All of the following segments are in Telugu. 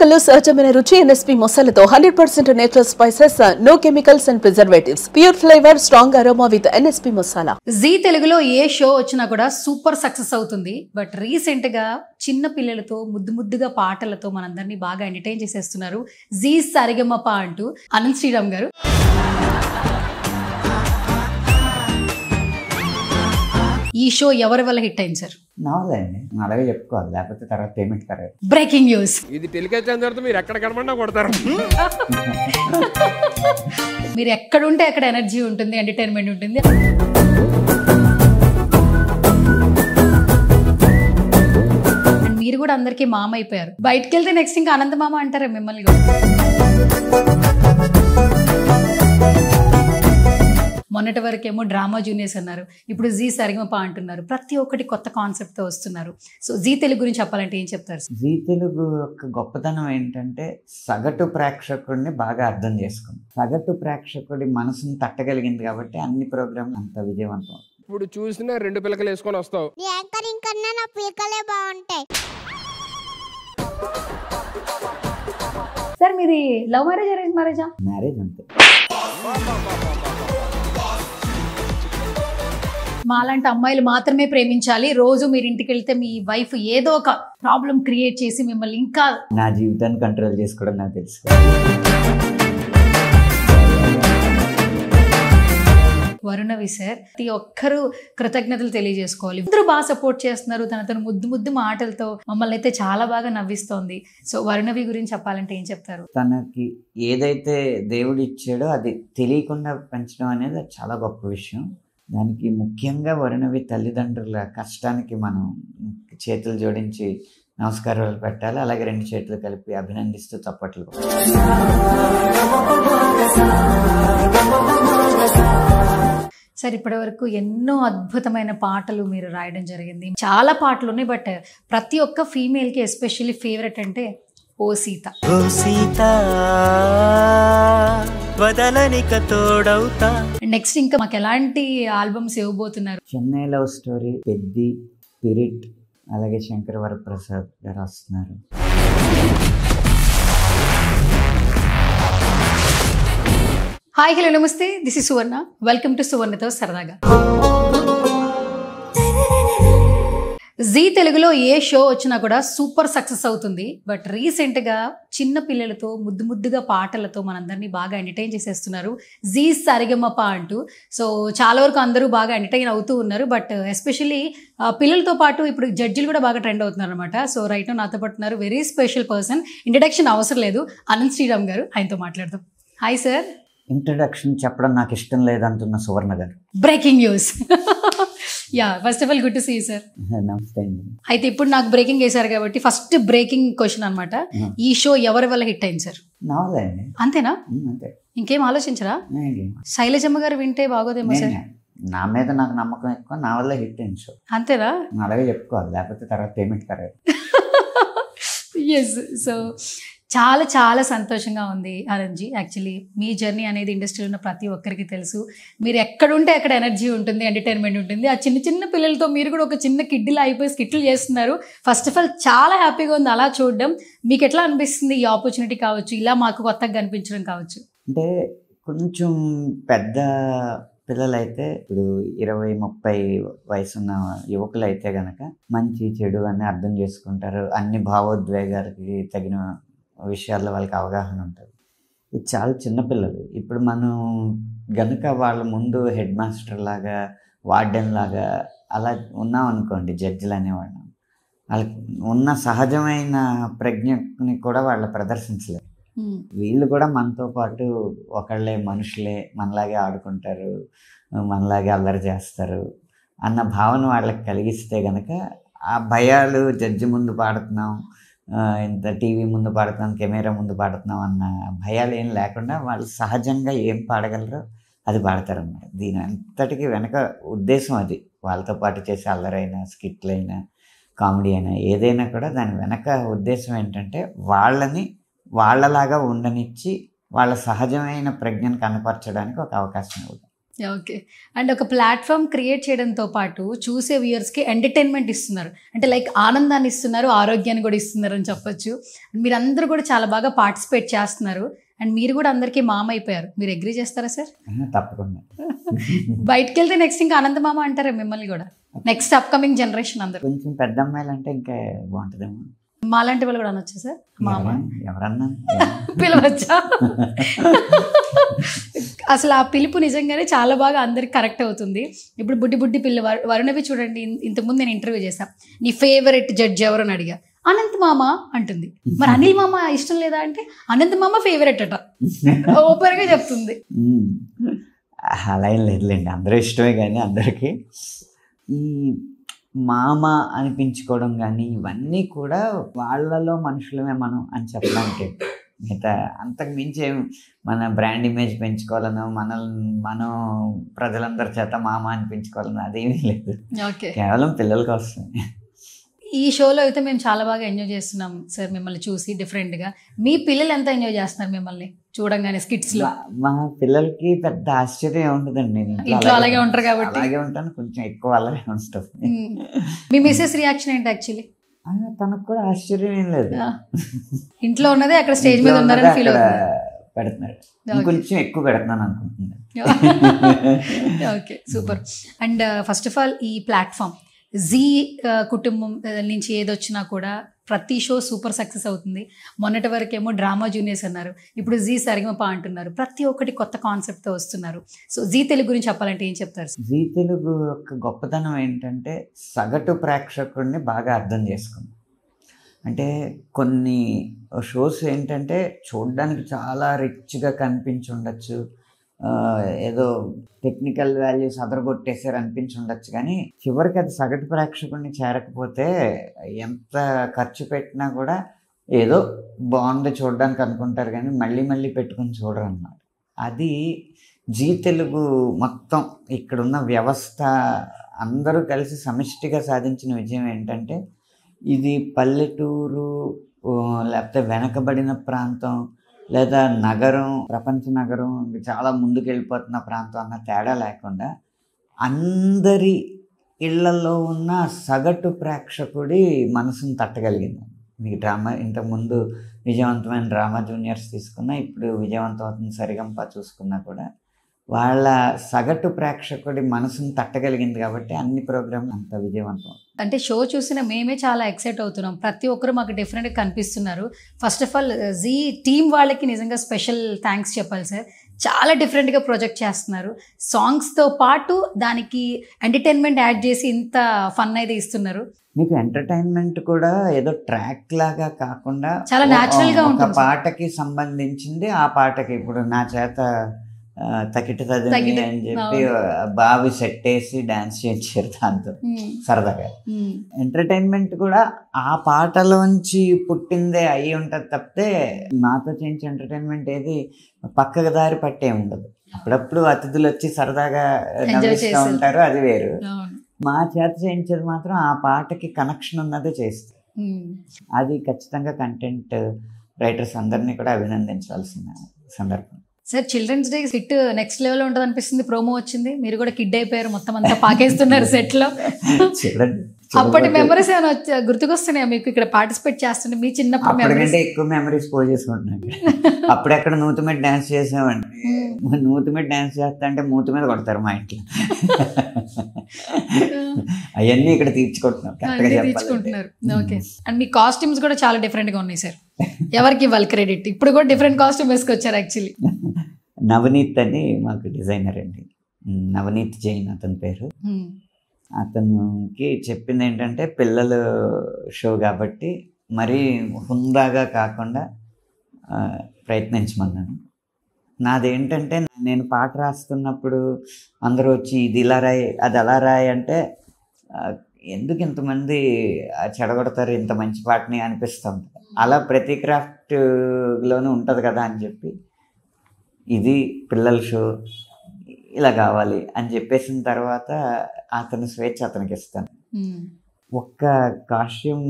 ఎన్నికల్లో సహజమైన రుచి ఎన్ఎస్పీ మసాలాతో 100% natural spices, no chemicals and preservatives, pure flavour, strong aroma with NSP masala. Zee తెలుగులో ఏ షో వచ్చినా కూడా సూపర్ సక్సెస్ అవుతుంది. బట్ రీసెంట్ గా చిన్న పిల్లలతో ముద్దుగా పాటలతో మనందరినీ బాగా ఎంటర్టైన్ చేసేస్తున్నారు జీ సరిగమప అంటూ అనంత్ శ్రీరామ్ గారు. ఈ షో ఎవరి వల్ల హిట్ అయింది సార్? నావలండి, అలాగే చెప్పుకోవాలి, లేకపోతే తర్వాత పేమెంట్ కరెక్ట్. బ్రేకింగ్ న్యూస్, ఇది టెలికాస్ట్ అయిన తర్వాత మీరు ఎక్కడ కనబడినా కొడతారు. మీరు ఎక్కడుంటే అక్కడ ఎనర్జీ ఉంటుంది, ఎంటర్టైన్మెంట్ ఉంటుంది. అండ్ మీరు కూడా అందరికీ మామ అయిపోయారు. బయటకు వెళ్తే నెక్స్ట్ ఇంకా అనంత మామ అంటారా మిమ్మల్ని? మొన్నటి వరకేమో డ్రామా జూనియర్స్ అన్నారు, ఇప్పుడు జీ సరిగమప అంటున్నారు. ప్రతి ఒక్కటి కొత్త కాన్సెప్ట్ తో వస్తున్నారు. సో జీ తెలుగు గురించి చెప్పాలంటే ఏం చెప్తారు? జీ తెలుగు యొక్క గొప్పతనం ఏంటంటే సగటు ప్రేక్షకుడిని బాగా అర్థం చేసుకుంది. సగటు ప్రేక్షకుడి మనసుని తట్టగలిగింది కాబట్టి అన్ని ప్రోగ్రాంలు అంత విజయవంతం. ఇప్పుడు చూసినా 2 పిలకలు వేసుకొని వస్తావు. యాంకరింగ్ కన్నా నా పిలకలే బాగుంటాయి. సార్ మీది లవ్ మ్యారేజ్, అరేంజ్ మ్యారేజా? మ్యారేజ్ అంతే. మాలాంటి అమ్మాయిలు మాత్రమే ప్రేమించాలి. రోజు మీరు ఇంటికి వెళ్తే మీ వైఫ్ ఏదో ఒక ప్రాబ్లం క్రియేట్ చేసి మిమ్మల్ని ఇంకా నా జీవితాన్ని కంట్రోల్ చేసుకోవడం నాకు తెలుసు. వరుణవి సార్, ప్రతి ఒక్కరూ కృతజ్ఞతలు తెలియజేసుకోవాలి. అందరూ బాగా సపోర్ట్ చేస్తున్నారు. తన ముద్దు మాటలతో మమ్మల్ని అయితే చాలా బాగా నవ్విస్తోంది. సో వరుణవి గురించి చెప్పాలంటే ఏం చెప్తారు? తనకి ఏదైతే దేవుడు ఇచ్చాడో అది తెలియకుండా పెంచడం అనేది చాలా గొప్ప విషయం. దానికి ముఖ్యంగా వరుణవి తల్లిదండ్రుల కష్టానికి మనం చేతులు జోడించి నమస్కారాలు పెట్టాలి. అలాగే 2 చేతులు కలిపి అభినందిస్తూ చప్పట్లు. సార్ ఇప్పటి వరకు ఎన్నో అద్భుతమైన పాటలు మీరు రాయడం జరిగింది. చాలా పాటలు ఉన్నాయి. బట్ ప్రతి ఒక్క ఫీమేల్కి ఎస్పెషల్లీ ఫేవరెట్ అంటే ఓ సీత. ఓ సీత వదలనిక తోడవుతా. నెక్స్ట్ ఇంకా మాకు ఎలాంటి ఆల్బమ్స్ ఇవ్వబోతున్నారు? Chennai love story, Peddi, spirit, అలాగే శంకర్ వరప్రసాద్ గారు వస్తున్నారు. హాయ్, హలో, నమస్తే. This is Suvarna. Welcome to సువర్ణతో సరదాగా. జీ తెలుగులో ఏ షో వచ్చినా కూడా సూపర్ సక్సెస్ అవుతుంది. బట్ రీసెంట్ గా చిన్న పిల్లలతో ముద్దుగా పాటలతో మనందరినీ బాగా ఎంటర్టైన్ చేసేస్తున్నారు జీ సరిగమప అంటూ. సో చాలా వరకు అందరూ బాగా ఎంటర్టైన్ అవుతూ ఉన్నారు. బట్ ఎస్పెషల్లీ పిల్లలతో పాటు ఇప్పుడు జడ్జిలు కూడా బాగా ట్రెండ్ అవుతున్నారు అనమాట. సో రైట్ నాతో పాటు ఉన్నారు వెరీ స్పెషల్ పర్సన్. ఇంట్రడక్షన్ అవసరం లేదు, అనంత్ శ్రీరామ్ గారు. ఆయనతో మాట్లాడదాం. Hi sir. ఇంట్రడక్షన్ చెప్పడం నాకు ఇష్టం లేదంటున్న సువర్ణ గారు. Breaking news. Yeah, first of all good to see sir. నమస్తే అండి. అయితే ఇప్పుడు నాకు బ్రేకింగ్ వేశారు కాబట్టి ఫస్ట్ బ్రేకింగ్ క్వశ్చన్ అనమాట. ఈ షో ఎవరి వల్ల హిట్ అయింది సార్? నావలండి. అంతేనా? అంతే. ఇంకేం ఆలోచించరా? శైలజమ్మ గారు వింటే బాగోదేమో సార్. నా మీద నాకు నమ్మకం ఎక్కువ, నా వల్ల హిట్ అయింది షో. అంతేనా? అలాగే చెప్పుకోవాలి, లేకపోతే తర్వాత పేమెంట్ కరెక్ట్. ఎస్. సో చాలా చాలా సంతోషంగా ఉంది అనంత్జీ. యాక్చువల్లీ మీ జర్నీ అనేది ఇండస్ట్రీలో ఉన్న ప్రతి ఒక్కరికి తెలుసు. మీరు ఎక్కడుంటే అక్కడ ఎనర్జీ ఉంటుంది, ఎంటర్టైన్మెంట్ ఉంటుంది. ఆ చిన్న పిల్లలతో మీరు కూడా ఒక చిన్న కిడ్డీలా అయిపోయి స్కిట్లు చేస్తున్నారు. ఫస్ట్ ఆఫ్ ఆల్ చాలా హ్యాపీగా ఉంది అలా చూడడం. మీకు ఎట్లా అనిపిస్తుంది ఈ ఆపర్చునిటీ కావచ్చు, ఇలా మాకు కొత్తగా కనిపించడం కావచ్చు? అంటే కొంచెం పెద్ద పిల్లలైతే, ఇప్పుడు 20-30 వయసున్న యువకులు అయితే గనక మంచి చెడు అని అర్థం చేసుకుంటారు. అన్ని భావోద్వేగాలకి తగిన విషయాల్లో వాళ్ళకి అవగాహన ఉంటుంది. ఇది చాలా చిన్నపిల్లలు. ఇప్పుడు మనం గనుక వాళ్ళ ముందు హెడ్ మాస్టర్ లాగా, వార్డెన్ లాగా అలా ఉన్నాం అనుకోండి, జడ్జిలు అనేవాళ్ళు, వాళ్ళకి ఉన్న సహజమైన ప్రజ్ఞని కూడా వాళ్ళు ప్రదర్శించలేరు. వీళ్ళు కూడా మనతో పాటు ఒకళ్ళే, మనుషులే, మనలాగే ఆడుకుంటారు, మనలాగే అల్లరి చేస్తారు అన్న భావన వాళ్ళకి కలిగిస్తే గనక ఆ భయాలు జడ్జి ముందు పాడుతున్నాం, ఇంత టీవీ ముందు పాడుతున్నాం, కెమెరా ముందు పాడుతున్నాం అన్న భయాలు ఏం లేకుండా వాళ్ళు సహజంగా ఏం పాడగలరో అది పాడతారన్నమాట. దీని అంతటికి వెనక ఉద్దేశం అది. వాళ్ళతో పాటు చేసే అల్లరైనా, స్కిట్లైనా, కామెడీ అయినా, ఏదైనా కూడా దాని వెనక ఉద్దేశం ఏంటంటే వాళ్ళని వాళ్ళలాగా ఉండనిచ్చి వాళ్ళ సహజమైన ప్రజ్ఞను కనపరచడానికి ఒక అవకాశం ఇవ్వడం. ఓకే. అండ్ ఒక ప్లాట్ఫామ్ క్రియేట్ చేయడంతో పాటు చూసే వ్యూయర్స్కి ఎంటర్టైన్మెంట్ ఇస్తున్నారు. అంటే లైక్ ఆనందాన్ని ఇస్తున్నారు, ఆరోగ్యాన్ని కూడా ఇస్తున్నారు అని చెప్పొచ్చు. మీరందరూ కూడా చాలా బాగా పార్టిసిపేట్ చేస్తున్నారు. అండ్ మీరు కూడా అందరికీ మామ అయిపోయారు. మీరు అగ్రీ చేస్తారా సార్? తప్పకుండా. బయటకు వెళ్తే నెక్స్ట్ ఇంకా ఆనంద మామ అంటారా మిమ్మల్ని కూడా? నెక్స్ట్ అప్కమింగ్ జనరేషన్ అందరూ కొంచెం పెద్ద అమ్మాయిలు అంటే ఇంకా బాగుంటుందేమో. మాలాంటి వాళ్ళు కూడా అనొచ్చా సార్? మామ ఎవరన్నా పిలవచ్చా? అసలు ఆ పిలుపు నిజంగానే చాలా బాగా అందరికి కరెక్ట్ అవుతుంది. ఇప్పుడు బుడ్డి బుడ్డి పిల్ల వరుణవి చూడండి, ఇంతకుముందు నేను ఇంటర్వ్యూ చేశాను, నీ ఫేవరెట్ జడ్జ్ ఎవరు అని అడిగా, అనంత్ మామ అంటుంది. మరి అనిల్ మామ ఇష్టం లేదా అంటే అనంత్ మామ ఫేవరెట్ అట, ఓపెన్ గా చెప్తుంది. అలా ఏం లేదులేండి, అందరూ ఇష్టమే. కానీ అందరికీ ఈ మామ అనిపించుకోవడం కానీ ఇవన్నీ కూడా వాళ్ళలో మనుషులమే మనం అని చెప్పడానికి. మిగతా అంతకు మించి మన బ్రాండ్ ఇమేజ్ పెంచుకోవాలనో మనం ప్రజలందరి చేత మామ అనిపించుకోవాలనో అదేమీ లేదు. కేవలం పిల్లలకి వస్తుంది. ఈ షోలో అయితే మేము చాలా బాగా ఎంజాయ్ చేస్తున్నాం సార్ మిమ్మల్ని చూసి డిఫరెంట్గా. మీ పిల్లలు ఎంత ఎంజాయ్ చేస్తున్నారు మిమ్మల్ని చూడంగానే స్కిట్స్ లో? మా పిల్లలకి పెద్ద ఆశ్చర్యం ఉండదండి, ఇంట్లో అలాగే ఉంటారు కాబట్టి. అలాగే ఉంటాను, కొంచెం ఎక్కువ అలాగే ఉంటుంది. మీ మిసెస్ రియాక్షన్ ఏంటి యాక్చువల్లీ? తనకు కూడా ఆశ్చర్యం ఏం లేదు, ఇంట్లో ఉన్నదే అక్కడ స్టేజ్ మీద ఉన్నారని ఫీల్ అవుతుంది. పెడుతున్నాడు, కొంచెం ఎక్కువ పెడుతున్నాను అనుకుంటున్నాను. Okay, super. And first of all ఈ ప్లాట్ఫామ్ జీ కుటుంబం నుంచి ఏదొచ్చినా కూడా ప్రతి షో సూపర్ సక్సెస్ అవుతుంది. మొన్నటి వరకేమో డ్రామా జూనియర్స్ అన్నారు, ఇప్పుడు జీ సరిగమప అంటున్నారు. ప్రతి ఒక్కటి కొత్త కాన్సెప్ట్తో వస్తున్నారు. సో జీ తెలుగు గురించి చెప్పాలంటే ఏం చెప్తారు? జీ తెలుగు యొక్క గొప్పతనం ఏంటంటే సగటు ప్రేక్షకుడిని బాగా అర్థం చేసుకుంది. అంటే కొన్ని షోస్ ఏంటంటే చూడడానికి చాలా రిచ్గా కనిపించి ఉండొచ్చు, ఏదో టెక్నికల్ వాల్యూస్ అదరగొట్టేసారు అనిపించి ఉండొచ్చు, కానీ చివరికి అది సగటు ప్రేక్షకుడిని చేరకపోతే ఎంత ఖర్చు పెట్టినా కూడా ఏదో బాగుంది చూడడానికి అనుకుంటారు, కానీ మళ్ళీ మళ్ళీ పెట్టుకుని చూడరు అన్నమాట. అది జీ తెలుగు మొత్తం ఇక్కడున్న వ్యవస్థ అందరూ కలిసి సమిష్టిగా సాధించిన విజయం ఏంటంటే, ఇది పల్లెటూరు లేకపోతే వెనకబడిన ప్రాంతం లేదా నగరం, ప్రపంచ నగరం, చాలా ముందుకు వెళ్ళిపోతున్న ప్రాంతం అన్న తేడా లేకుండా అందరి ఇళ్లలో ఉన్న సగటు ప్రేక్షకుడి మనసును తట్టగలిగింది. మీకు డ్రామా ఇంతకుముందు విజయవంతమైన డ్రామా జూనియర్స్ తీసుకున్నా, ఇప్పుడు విజయవంతమవుతున్న సరిగంప చూసుకున్నా కూడా వాళ్ళ సగటు ప్రేక్షకుడి మనసును తట్టగలిగింది కాబట్టి అన్ని ప్రోగ్రాంలు అంత విజయవంతం. అంటే షో చూసిన మేమే చాలా ఎక్సైట్ అవుతున్నాం. ప్రతి ఒక్కరు మాకు డిఫరెంట్గా కనిపిస్తున్నారు. First of all Zee team వాళ్ళకి నిజంగా స్పెషల్ థ్యాంక్స్ చెప్పాలి సార్. చాలా డిఫరెంట్గా ప్రొజెక్ట్ చేస్తున్నారు. సాంగ్స్తో పాటు దానికి ఎంటర్టైన్మెంట్ యాడ్ చేసి ఇంత ఫన్ అయితే ఇస్తున్నారు. మీకు ఎంటర్టైన్మెంట్ కూడా ఏదో ట్రాక్ లాగా కాకుండా చాలా న్యాచురల్గా ఉంటుంది. పాటకి సంబంధించింది ఆ పాటకి ఇప్పుడు నా చేత తకిట తదిమి అని చెప్పి బావి సెట్ వేసి డాన్స్ చేయించారు దాంతో సరదాగా. ఎంటర్టైన్మెంట్ కూడా ఆ పాటలోంచి పుట్టిందే అయ్యి ఉంటుంది తప్పితే మాతో చేయించే ఎంటర్టైన్మెంట్ ఏది పక్కకు దారి పట్టే ఉండదు. అప్పుడప్పుడు అతిథులు వచ్చి సరదాగా నవ్విస్తూ ఉంటారు, అది వేరు. మా చేత చేయించేది మాత్రం ఆ పాటకి కనెక్షన్ ఉన్నదే చేస్తుంది. అది ఖచ్చితంగా కంటెంట్ రైటర్స్ అందరినీ కూడా అభినందించాల్సిన సందర్భం. Sir children's day hit next level ఉంటుంది అనిపిస్తుంది. ప్రోమో వచ్చింది, మీరు కూడా కిడ్ అయిపోయారు, మొత్తం అంతా పాకేస్తున్నారు సెట్ లో. అప్పటి మెమరీస్ ఏమైనా గుర్తుకొస్తున్నాయా మీకు ఇక్కడ పార్టిసిపేట్ చేస్తుంటే? మీ చిన్నప్పుడు మెమరీస్ ఎక్కువ మెమరీస్ పోల్ చేసుకుంటున్నాను. అప్పుడెక్కడ నూతి మీద డాన్స్ చేసామండి, నూతి మీద డాన్స్ చేస్తా అంటే మూతి మీద కొడతారు మా ఇంట్లో. అవన్నీ ఇక్కడ తీర్చుకుంటున్నారు. ఓకే. అండ్ మీ కాస్ట్యూమ్స్ కూడా చాలా డిఫరెంట్ గా ఉన్నాయి సార్. ఎవరికి ఇవ్వాలి క్రెడిట్? ఇప్పుడు కూడా డిఫరెంట్ కాస్ట్యూమ్ వేసుకొచ్చారు యాక్చువల్లీ. నవనీత్ అని మాకు డిజైనర్ అండి, నవనీత్ జైన్ అతని పేరు. అతనికి చెప్పింది ఏంటంటే పిల్లల షో కాబట్టి మరీ హుందాగా కాకుండా ప్రయత్నించమన్నాను. నాదేంటంటే నేను పాట రాస్తున్నప్పుడు అందరూ వచ్చి ఇది ఇలా రాయి అది అలా రాయి అంటే ఎందుకు ఇంతమంది చెడగొడతారు ఇంత మంచి పాటని అనిపిస్తుంది. అలా ప్రతి క్రాఫ్ట్లోనూ ఉంటుంది కదా అని చెప్పి ఇది పిల్లల షో ఇలా కావాలి అని చెప్పేసిన తర్వాత అతని స్వేచ్ఛ అతనికి ఇస్తాను. ఒక్క కాస్ట్యూమ్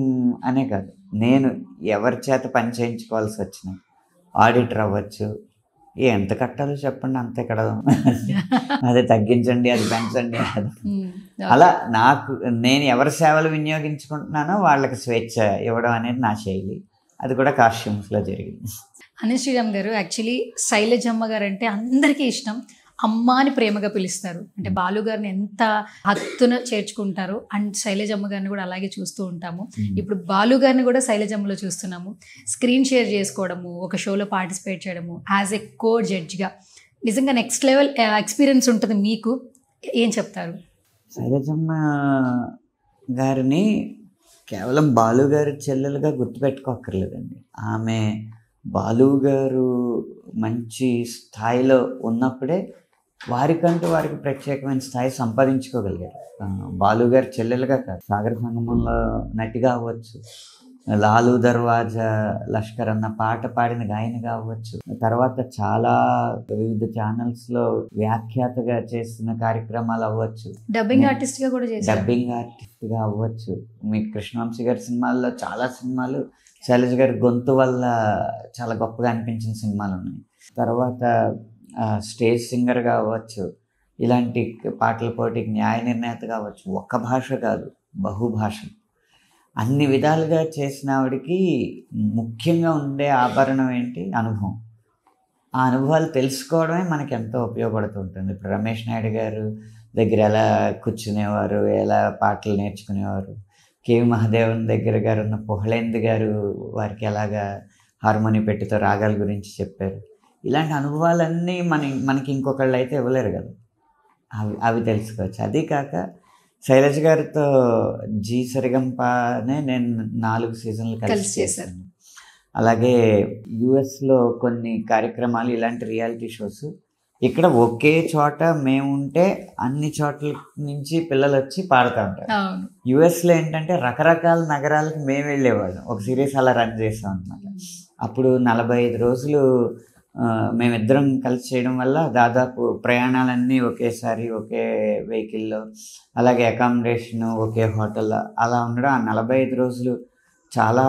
అనే కాదు, నేను ఎవరి చేత పని చేయించుకోవాల్సి వచ్చిన ఆడిటర్ అవ్వచ్చు, ఎంత కట్టాలో చెప్పండి అంతే కడదాం, అదే తగ్గించండి అది పెంచండి అలా నాకు నేను ఎవరి సేవలు వినియోగించుకుంటున్నానో వాళ్ళకి స్వేచ్ఛ ఇవ్వడం అనేది నా శైలి. అది కూడా కాస్ట్యూమ్స్లో జరిగింది. అనిల్ శ్రీరామ్ గారు, యాక్చువల్లీ శైలజమ్మ గారు అంటే అందరికీ ఇష్టం. అమ్మ అని ప్రేమగా పిలుస్తారు. అంటే బాలు గారిని ఎంత హత్తున చేర్చుకుంటారు. అండ్ శైలజమ్మ గారిని కూడా అలాగే చూస్తూ ఉంటాము. ఇప్పుడు బాలు గారిని కూడా శైలజమ్మలో చూస్తున్నాము. స్క్రీన్ షేర్ చేసుకోవడము, ఒక షోలో పార్టిసిపేట్ చేయడము, యాజ్ ఎ కో జడ్జ్గా నిజంగా నెక్స్ట్ లెవెల్ ఎక్స్పీరియన్స్ ఉంటుంది మీకు. ఏం చెప్తారు? శైలజమ్మ గారిని కేవలం బాలు గారి చెల్లెలుగా గుర్తుపెట్టుకోక్కర్లేదండి. ఆమె బాలు గారు మంచి స్థాయిలో ఉన్నప్పుడే వారికి ప్రత్యేకమైన స్థాయి సంపాదించుకోగలిగారు. బాలు గారి చెల్లెలుగా కాదు, సాగర సంగమంలో నటిగా అవ్వచ్చు, లాలు దర్వాజా లష్కర్ అన్న పాట పాడిన గాయనిగా అవ్వచ్చు, తర్వాత చాలా వివిధ ఛానల్స్లో వ్యాఖ్యాతగా చేసిన కార్యక్రమాలు అవ్వచ్చు, డబ్బింగ్ ఆర్టిస్ట్గా కూడా చేశారు, డబ్బింగ్ ఆర్టిస్ట్గా అవ్వచ్చు. మీకు కృష్ణవంశీ గారి సినిమాల్లో చాలా సినిమాలు శైలజ గారి గొంతు వల్ల చాలా గొప్పగా అనిపించిన సినిమాలు ఉన్నాయి. తర్వాత స్టేజ్ సింగర్గా అవ్వచ్చు, ఇలాంటి పాటల పోటీకి న్యాయ నిర్ణేత కావచ్చు. ఒక్క భాష కాదు, బహుభాషలు అన్ని విధాలుగా చేసిన ఆవిడికి ముఖ్యంగా ఉండే ఆభరణం ఏంటి? అనుభవం. ఆ అనుభవాలు తెలుసుకోవడమే మనకి ఎంతో ఉపయోగపడుతుంటుంది. ఇప్పుడు రమేష్ నాయుడు గారు దగ్గర ఎలా కూర్చునేవారు, ఎలా పాటలు నేర్చుకునేవారు, కేవి మహాదేవన్ దగ్గర గారు ఉన్న పుహళేందు గారు వారికి ఎలాగా హార్మోని పెట్టితో రాగాల గురించి చెప్పారు. ఇలాంటి అనుభవాలన్నీ మనకి ఇంకొకళ్ళు అయితే ఇవ్వలేరు కదా, అవి తెలుసుకోవచ్చు. అదీ కాక శైలజ గారితో జీ సరిగంపనే నేను 4 సీజన్లు కలిసి చేశాను. అలాగే యుఎస్లో కొన్ని కార్యక్రమాలు, ఇలాంటి రియాలిటీ షోస్. ఇక్కడ ఒకే చోట మేముంటే అన్ని చోట్ల నుంచి పిల్లలు వచ్చి పాడుతూ ఉంటారు. యుఎస్లో ఏంటంటే రకరకాల నగరాలకు మేము వెళ్ళేవాళ్ళం. ఒక సిరీస్ అలా రన్ చేసాం అనమాట. అప్పుడు 45 రోజులు మేమిద్దరం కలిసి చేయడం వల్ల దాదాపు ప్రయాణాలన్నీ ఒకేసారి ఒకే వెహికల్లో, అలాగే అకామిడేషను ఒకే హోటల్లో అలా ఉండడం. ఆ 45 రోజులు చాలా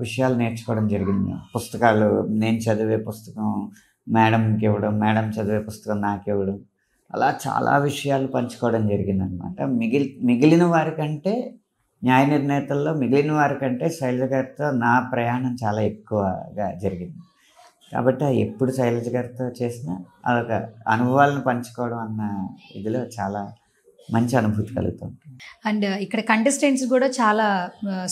విషయాలు నేర్చుకోవడం జరిగింది. పుస్తకాలు, నేను చదివే పుస్తకం మేడంకి ఇవ్వడం, మేడం చదివే పుస్తకం నాకు ఇవ్వడం, అలా చాలా విషయాలు పంచుకోవడం జరిగిందనమాట. మిగిలిన వారికంటే న్యాయ నిర్ణేతల్లో మిగిలిన వారికంటే శైలజ గారితో నా ప్రయాణం చాలా ఎక్కువగా జరిగింది. కాబట్టి ఎప్పుడు శైలజ గారితో చేసినా అదొక అనుభవాలను పంచుకోవడం అన్న ఇదిలో చాలా మంచి అనుభూతి కలుగుతుంది. అండ్ ఇక్కడ కంటెస్టెంట్స్ కూడా చాలా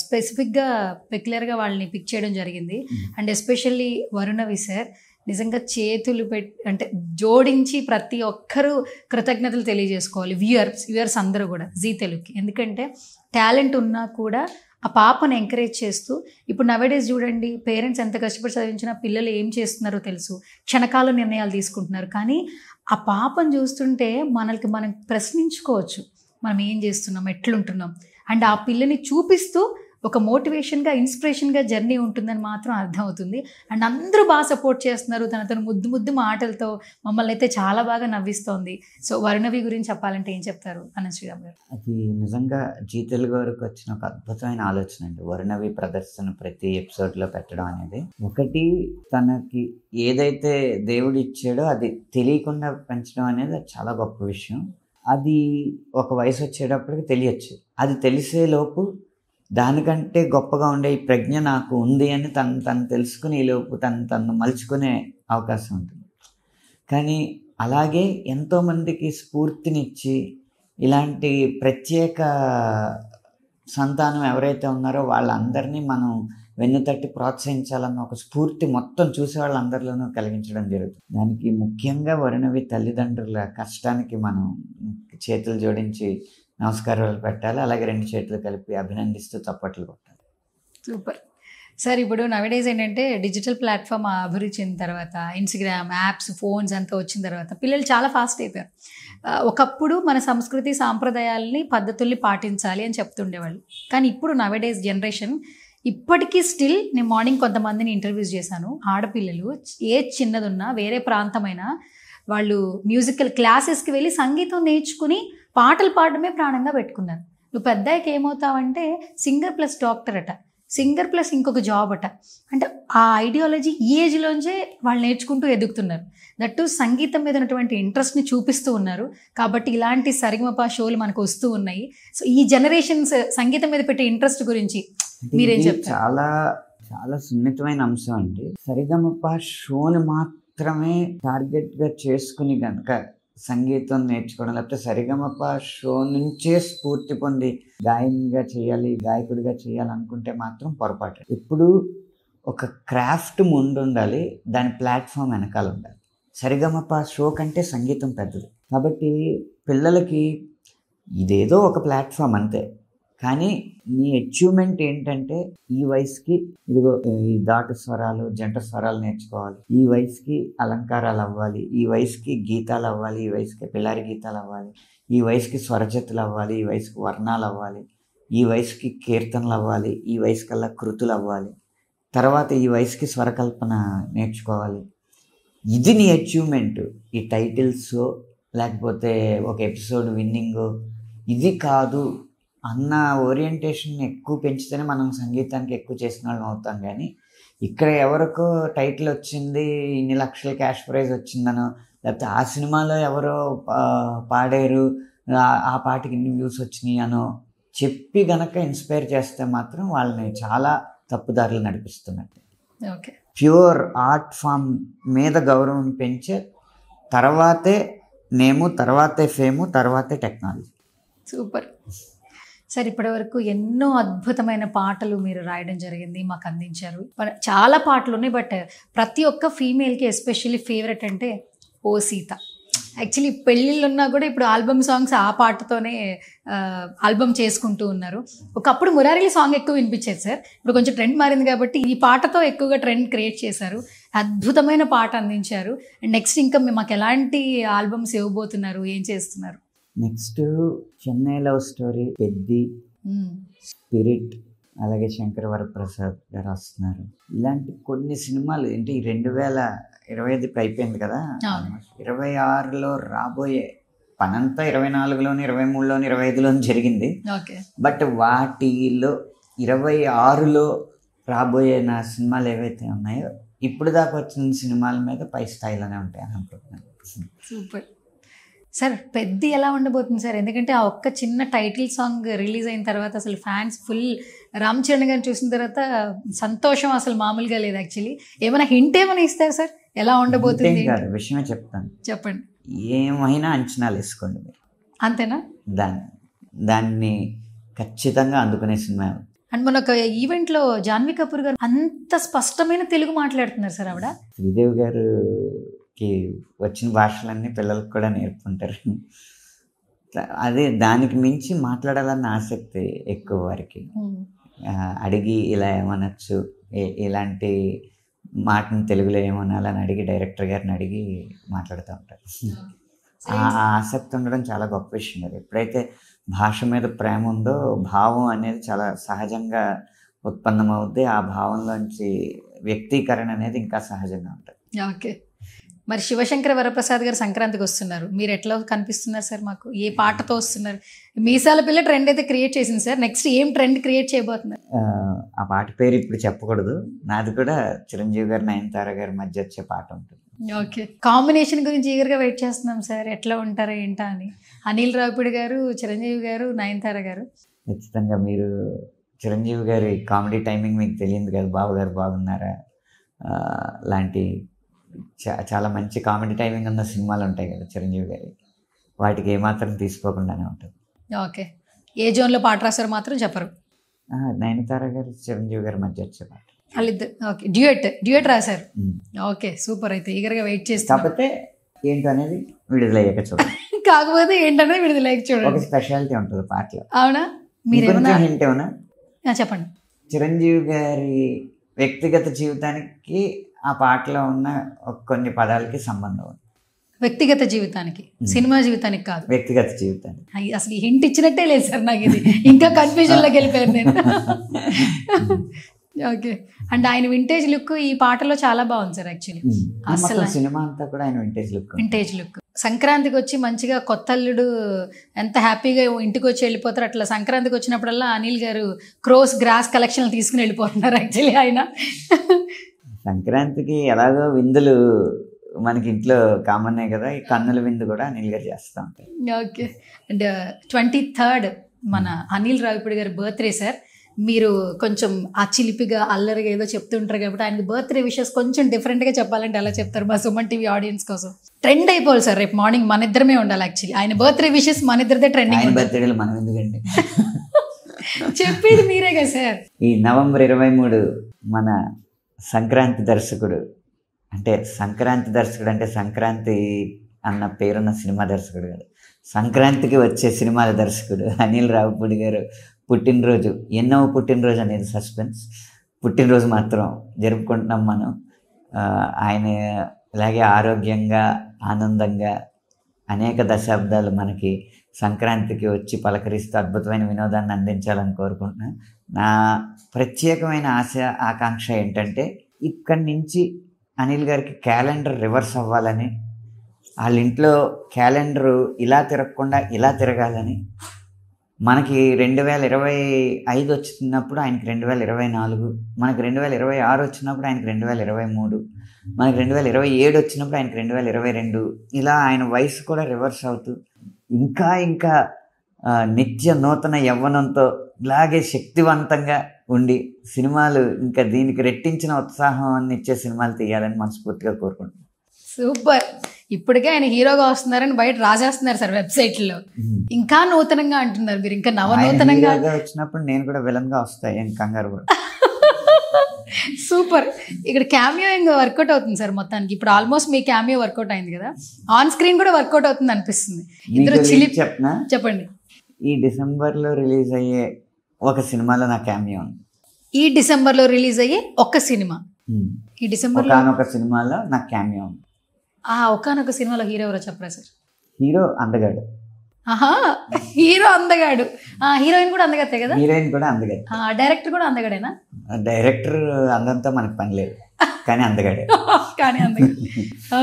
స్పెసిఫిక్గా పెక్యులర్గా వాళ్ళని పిక్ చేయడం జరిగింది. అండ్ ఎస్పెషల్లీ వరుణవి సార్ నిజంగా చేతులు అంటే జోడించి ప్రతి ఒక్కరూ కృతజ్ఞతలు తెలియజేసుకోవాలి. వ్యూయర్స్ అందరూ కూడా జీ తెలుగుకి. ఎందుకంటే టాలెంట్ ఉన్నా కూడా ఆ పాపను ఎంకరేజ్ చేస్తూ, ఇప్పుడు నవేడేస్ చూడండి, పేరెంట్స్ ఎంత కష్టపడి చదివించినా పిల్లలు ఏం చేస్తున్నారో తెలుసు, క్షణకాల నిర్ణయాలు తీసుకుంటున్నారు. కానీ ఆ పాపను చూస్తుంటే మనం ప్రశ్నించుకోవచ్చు, మనం ఏం చేస్తున్నాం, ఎట్లుంటున్నాం. అండ్ ఆ పిల్లని చూపిస్తూ ఒక మోటివేషన్గా, ఇన్స్పిరేషన్గా జర్నీ ఉంటుందని మాత్రం అర్థమవుతుంది. అండ్ అందరూ బాగా సపోర్ట్ చేస్తున్నారు. తన ముద్దు మాటలతో మమ్మల్ని అయితే చాలా బాగా నవ్విస్తోంది. సో వరుణవి గురించి చెప్పాలంటే ఏం చెప్తారు అనంత్ శ్రీరామ్ గారు? అది నిజంగా జీ తెలుగు వారికి వచ్చిన ఒక అద్భుతమైన ఆలోచన అండి. వరుణవి ప్రదర్శన ప్రతి ఎపిసోడ్లో పెట్టడం అనేది. ఒకటి, తనకి ఏదైతే దేవుడు ఇచ్చాడో అది తెలియకుండా పెంచడం అనేది చాలా గొప్ప విషయం. అది ఒక వయసు వచ్చేటప్పటికి తెలియచ్చు. అది తెలిసేలోపు దానికంటే గొప్పగా ఉండే ఈ ప్రజ్ఞ నాకు ఉంది అని తను తెలుసుకుని ఈలోపు తను మలుచుకునే అవకాశం ఉంటుంది. కానీ అలాగే ఎంతోమందికి స్ఫూర్తినిచ్చి ఇలాంటి ప్రత్యేక సంతానం ఎవరైతే ఉన్నారో వాళ్ళందరినీ మనం వెన్నుతట్టి ప్రోత్సహించాలన్న ఒక స్ఫూర్తి మొత్తం చూసే వాళ్ళందరిలోనూ కలిగించడం జరుగుతుంది. దానికి ముఖ్యంగా వరుణవి తల్లిదండ్రుల కష్టానికి మనం చేతులు జోడించి నమస్కారాలు పెట్టాలి. అలాగే 2 చేతులు కలిపి అభినందిస్తూ చప్పట్లు కొట్టాలి. Super sir. ఇప్పుడు నవేడేస్ ఏంటంటే డిజిటల్ ప్లాట్ఫామ్ అభివృద్ధి చెందిన తర్వాత, ఇన్స్టాగ్రామ్, యాప్స్, ఫోన్స్ అంతా వచ్చిన తర్వాత పిల్లలు చాలా ఫాస్ట్ అయిపోయారు. ఒకప్పుడు మన సంస్కృతి సాంప్రదాయాలని, పద్ధతుల్ని పాటించాలి అని చెప్తుండేవాళ్ళు. కానీ ఇప్పుడు నవేడేస్ జనరేషన్ ఇప్పటికీ స్టిల్, నేను మార్నింగ్ కొంతమందిని ఇంటర్వ్యూస్ చేశాను, ఆడపిల్లలు ఏ చిన్నదున్నా వేరే ప్రాంతమైనా వాళ్ళు మ్యూజికల్ క్లాసెస్కి వెళ్ళి సంగీతం నేర్చుకుని పాటలు పాడడమే ప్రాణంగా పెట్టుకున్నారు. నువ్వు పెద్దయ్యకి ఏమవుతావంటే సింగర్ ప్లస్ డాక్టర్ అట. సింగర్ ప్లస్ ఇంకొక జాబ్ అట. అంటే ఆ ఐడియాలజీ ఈ ఏజ్లోంచే వాళ్ళు నేర్చుకుంటూ ఎదుగుతున్నారు. దట్టు సంగీతం మీద ఉన్నటువంటి ఇంట్రెస్ట్ని చూపిస్తూ ఉన్నారు. కాబట్టి ఇలాంటి సరిగమప షోలు మనకు వస్తూ ఉన్నాయి. సో ఈ జనరేషన్స్ సంగీతం మీద పెట్టే ఇంట్రెస్ట్ గురించి మీరేం చెప్తారు? చాలా చాలా సున్నితమైన అంశం అండి. సరిగమప షోని మాత్రమే టార్గెట్గా చేసుకుని కనుక సంగీతం నేర్చుకోవడం, లేకపోతే సరిగమప షో నుంచే స్ఫూర్తి పొంది గాయనిగా చేయాలి, గాయకుడిగా చేయాలనుకుంటే మాత్రం పొరపాటు. ఇప్పుడు ఒక క్రాఫ్ట్ ముందు ఉండాలి, దాని ప్లాట్ఫామ్ వెనకాల ఉండాలి. సరిగమప షో కంటే సంగీతం పెద్దది. కాబట్టి పిల్లలకి ఇదేదో ఒక ప్లాట్ఫామ్ అంతే, కానీ నీ అచీవ్మెంట్ ఏంటంటే ఈ వయసుకి ఇదిగో ఈ దాటు స్వరాలు, జంట స్వరాలు నేర్చుకోవాలి, ఈ వయసుకి అలంకారాలు అవ్వాలి, ఈ వయసుకి గీతాలు అవ్వాలి, ఈ వయసుకి పిల్లారి గీతాలు అవ్వాలి, ఈ వయసుకి స్వరజతులు అవ్వాలి, ఈ వయసుకి వర్ణాలు అవ్వాలి, ఈ వయసుకి కీర్తనలు అవ్వాలి, ఈ వయసుకల్లా కృతులు అవ్వాలి, తర్వాత ఈ వయసుకి స్వరకల్పన నేర్చుకోవాలి. ఇది నీ అచీవ్మెంట్. ఈ టైటిల్స్ లేకపోతే ఒక ఎపిసోడ్ విన్నింగ్ ఇది కాదు అన్న ఓరియంటేషన్ ఎక్కువ పెంచితేనే మనం సంగీతానికి ఎక్కువ చేసిన వాళ్ళం అవుతాం. కానీ ఇక్కడ ఎవరికో టైటిల్ వచ్చింది, ఇన్ని లక్షల క్యాష్ ప్రైజ్ వచ్చిందనో, లేకపోతే ఆ సినిమాలో ఎవరో పాడారు, ఆ పాటకి ఇన్ని వ్యూస్ వచ్చినాయి అనో చెప్పి గనక ఇన్స్పైర్ చేస్తే మాత్రం వాళ్ళని చాలా తప్పుదారులు నడిపిస్తున్నట్టు. ఓకే, ప్యూర్ ఆర్ట్ ఫామ్ మీద గౌరవం పెంచే తర్వాతే నేము, తర్వాతే ఫేము, తర్వాతే టెక్నాలజీ. Super sir. ఇప్పటివరకు ఎన్నో అద్భుతమైన పాటలు మీరు రాయడం జరిగింది, మాకు అందించారు. చాలా పాటలు ఉన్నాయి, బట్ ప్రతి ఒక్క ఫీమేల్కి ఎస్పెషల్లీ ఫేవరెట్ అంటే ఓ సీత. యాక్చువల్లీ పెళ్ళిళ్ళు ఉన్నా కూడా ఇప్పుడు ఆల్బమ్ సాంగ్స్ ఆ పాటతోనే ఆల్బమ్ చేసుకుంటూ ఉన్నారు. ఒకప్పుడు మురారి సాంగ్ ఎక్కువ వినిపించేది సార్, ఇప్పుడు కొంచెం ట్రెండ్ మారింది కాబట్టి ఈ పాటతో ఎక్కువగా ట్రెండ్ క్రియేట్ చేశారు. అద్భుతమైన పాట అందించారు. అండ్ నెక్స్ట్ ఇంకా మాకు ఎలాంటి ఆల్బమ్స్ ఇవ్వబోతున్నారు, ఏం చేస్తున్నారు? Next Chennai love story, Peddi, spirit, అలాగే శంకర్ వరప్రసాద్ గారు వస్తున్నారు. ఇలాంటి కొన్ని సినిమాలు ఏంటి 2025 అయిపోయింది కదా, 26లో రాబోయే పనంతా 24లోని 23లోని 25లోని జరిగింది. బట్ వాటిలో 26లో రాబోయే నా సినిమాలు ఏవైతే ఉన్నాయో ఇప్పుడు దాకా వచ్చిన సినిమాల మీద పై స్థాయిలోనే ఉంటాయి అని అనుకుంటున్నాను. Super sir. పెద్ది ఎలా ఉండబోతుంది సార్? ఎందుకంటే ఆ ఒక్క చిన్న టైటిల్ సాంగ్ రిలీజ్ అయిన తర్వాత అసలు ఫ్యాన్స్ ఫుల్, రామ్ చరణ్ గారిని చూసిన తర్వాత సంతోషం అసలు మామూలుగా లేదు. యాక్చువల్లీ ఏమైనా హింట్ ఏమైనా ఇస్తారు సార్ ఎలా ఉండబోతుంది? విషయమే చెప్తాను, చెప్పండి. ఏమైనా అంచనాలు వేసుకోండి మీరు, అంతేనా? దాన్ని ఖచ్చితంగా అందుకునే సినిమా. అండ్ మన ఒక ఈవెంట్లో జాన్వీ కపూర్ గారు అంత స్పష్టమైన తెలుగు మాట్లాడుతున్నారు సార్. ఆవిడ శ్రీదేవి గారుకి వచ్చిన భాషలన్నీ పిల్లలకు కూడా నేర్పుకుంటారు. అదే దానికి మించి మాట్లాడాలన్న ఆసక్తి ఎక్కువ వారికి. అడిగి ఇలా ఏమనొచ్చు, ఇలాంటి మాటను తెలుగులో ఏమనాలని అడిగి డైరెక్టర్ గారిని అడిగి మాట్లాడుతూ ఉంటారు. ఆ ఆసక్తి ఉండడం చాలా గొప్ప విషయం. అది ఎప్పుడైతే భాష మీద ప్రేమ ఉందో భావం అనేది చాలా సహజంగా ఉత్పన్నమవుద్ది. ఆ భావంలోంచి వ్యక్తీకరణ అనేది ఇంకా సహజంగా ఉంటుంది. ఓకే, మరి శివశంకర వరప్రసాద్ గారు సంక్రాంతికి వస్తున్నారు. మీరు ఎట్లా కనిపిస్తున్నారు సార్ మాకు? ఏ పాటతో వస్తున్నారు? మీసాల పిల్ల ట్రెండ్ అయితే క్రియేట్ చేసింది సార్, నెక్స్ట్ ఏం ట్రెండ్ క్రియేట్ చేయబోతున్నారు? ఆ పాట పేరు ఇప్పుడు చెప్పకూడదు. నాది కూడా చిరంజీవి గారు, నయనతార గారి మధ్య వచ్చే పాట ఉంటుంది. ఓకే, కాంబినేషన్ గురించి ఈగర్గా వెయిట్ చేస్తున్నాం సార్. ఎట్లా ఉంటారా ఏంటా అని. అనిల్ రావిపూడి గారు, చిరంజీవి గారు, నయనతార గారు. ఖచ్చితంగా మీరు చిరంజీవి గారి కామెడీ టైమింగ్ మీకు తెలియదు కదా, బావగారు బాగున్నారా లాంటి చాలా మంచి కామెడీ టైమింగ్ ఉన్న సినిమాలు ఉంటాయి కదా చిరంజీవి గారి, వాటికి ఏమాత్రం తీసుకోకుండానే ఉంటుంది. ఓకే, ఏ జోన్లో పాట రాశారు మాత్రం చెప్పరు? నయనతార గారు చిరంజీవి గారి మధ్య వచ్చే పాట వాళ్ళిద్దరు. ఓకే, డ్యూయట్ రాశారు. Okay, super. అయితే ఈగర్గా వెయిట్ చేస్తాం. కాకపోతే ఏంటనేది విడుదలయ్యాక చూడండి. కాకపోతే ఏంటనేది విడుదలయ్యాక చూడండి. ఒక స్పెషాలిటీ ఉంటుంది పాటలో. అవునా? మీరేమన్నా హింట్ ఏమన్నా చెప్పండి. చిరంజీవి గారి వ్యక్తిగత జీవితానికి ఆ పాటలో ఉన్న కొన్ని పదాలకి సంబంధం ఉంది. వ్యక్తిగత జీవితానికి, సినిమా జీవితానికి కాదు, వ్యక్తిగత జీవితానికి. అసలు హింట్ ఇచ్చినట్టే లేదు సార్ నాకు. ఇది ఇంకా కన్ఫ్యూజన్లోకి వెళ్ళిపోయాను నేను. ఓకే. అండ్ ఆయన వింటేజ్ లుక్ ఈ పాటలో చాలా బాగుంది సార్ యాక్చువల్లీ. అసలు మొత్తం సినిమా అంతా కూడా ఆయన వింటేజ్ లుక్. Vintage look. సంక్రాంతికి వచ్చి మంచిగా కొత్త అల్లుడు ఎంత హ్యాపీగా ఇంటికి వచ్చి వెళ్ళిపోతారు, అట్లా సంక్రాంతికి వచ్చినప్పుడల్లా అనిల్ గారు గ్రాస్ కలెక్షన్ తీసుకుని వెళ్ళిపోతున్నారు యాక్చువల్లీ ఆయన. సంక్రాంతికి ఎలాగో విందులు మనకి ఇంట్లో కామనే కదా, ఈ కన్నుల విందు కూడా అనిల్ గారు చేస్తూ ఉంటారు. ఓకే. అండ్ 23rd మన అనిల్ రావిపూడి గారి బర్త్డే సార్. మీరు కొంచెం ఆ చిలిపిగా అల్లరిగా ఏదో చెప్తుంటారు కాబట్టి ఆయనకి బర్త్డే విషెస్ కొంచెం డిఫరెంట్గా చెప్పాలంటే ఎలా చెప్తారు మా సుమన్ టీవీ ఆడియన్స్ కోసం? ట్రెండ్ అయిపోవాలి సార్, రేపు మార్నింగ్ మన ఇద్దరమే ఉండాలి యాక్చువల్లీ. ఆయన బర్త్డే విషెస్ మన ఇద్దరిదే ట్రెండింగ్. బర్త్డేలు మనం ఎందుకండి, చెప్పేది మీరే కదా సార్. ఈ నవంబర్ 23 మన సంక్రాంతి దర్శకుడు, అంటే సంక్రాంతి దర్శకుడు అంటే సంక్రాంతి అన్న పేరున్న సినిమా దర్శకుడు కదా, సంక్రాంతికి వచ్చే సినిమాల దర్శకుడు అనిల్ రావిపూడి గారు పుట్టినరోజు. ఎన్నో పుట్టినరోజు అనేది సస్పెన్స్, పుట్టినరోజు మాత్రం జరుపుకుంటున్నాం మనం. ఆయన ఇలాగే ఆరోగ్యంగా ఆనందంగా అనేక దశాబ్దాలు మనకి సంక్రాంతికి వచ్చి పలకరిస్తూ అద్భుతమైన వినోదాన్ని అందించాలని కోరుకుంటున్నాను. నా ప్రత్యేకమైన ఆశ ఆకాంక్ష ఏంటంటే ఇక్కడి నుంచి అనిల్ గారికి క్యాలెండర్ రివర్స్ అవ్వాలని, వాళ్ళ ఇంట్లో క్యాలెండరు ఇలా తిరగకుండా ఇలా తిరగాలని. మనకి 2025 వచ్చినప్పుడు ఆయనకి 2024, మనకి 2026 వచ్చినప్పుడు ఆయనకి 2023, మనకి 2027 వచ్చినప్పుడు ఆయనకి 2022, ఇలా ఆయన వయసు కూడా రివర్స్ అవుతూ ఇంకా ఇంకా నిత్య నూతన యవ్వనంతో ఇలాగే శక్తివంతంగా ఉండి సినిమాలు ఇంకా దీనికి రెట్టించిన ఉత్సాహాన్ని ఇచ్చే సినిమాలు తీయాలని మనస్ఫూర్తిగా కోరుకుంటున్నాను. సూపర్. ఇప్పటికే ఆయన హీరోగా వస్తున్నారని బయట రాసేస్తున్నారు సార్ వెబ్సైట్లో. ఇంకా నూతనంగా అంటున్నారు మీరు, ఇంకా నవనూతనంగా వచ్చినప్పుడు నేను కూడా విలన్ గా వస్తాయి, ఏం కంగారు కూడా. సూపర్. ఇక్కడ క్యామియో ఇంకా వర్కౌట్ అవుతుంది సార్ మొత్తానికి. ఇప్పుడు ఆల్మోస్ట్ మీ క్యామియో వర్కౌట్ అయింది కదా, ఆన్ స్క్రీన్ కూడా వర్కౌట్ అవుతుంది అనిపిస్తుంది. ఇద్దరు చెప్పండి. ఈ డిసెంబర్లో రిలీజ్ అయ్యే ఒక సినిమాలో నా క్యామియో ఉంది. ఈ డిసెంబర్లో రిలీజ్ అయ్యే ఒక సినిమా, ఈ డిసెంబర్లో ఒక సినిమాలో నా క్యామియో ఉంది. ఒకనొక సినిమాలో హీరో ఎవరో చెప్పరా సార్? హీరో అందగాడు. హీరో అందగాడు. హీరోయిన్ కూడా అందగతే కదా? హీరోయిన్ కూడా అందగాడు. డైరెక్టర్ కూడా అందగాడేనా? డైరెక్టర్ అందంతా మనకు పని లేదు, కానీ అందగాడే. కానీ అందగాడు.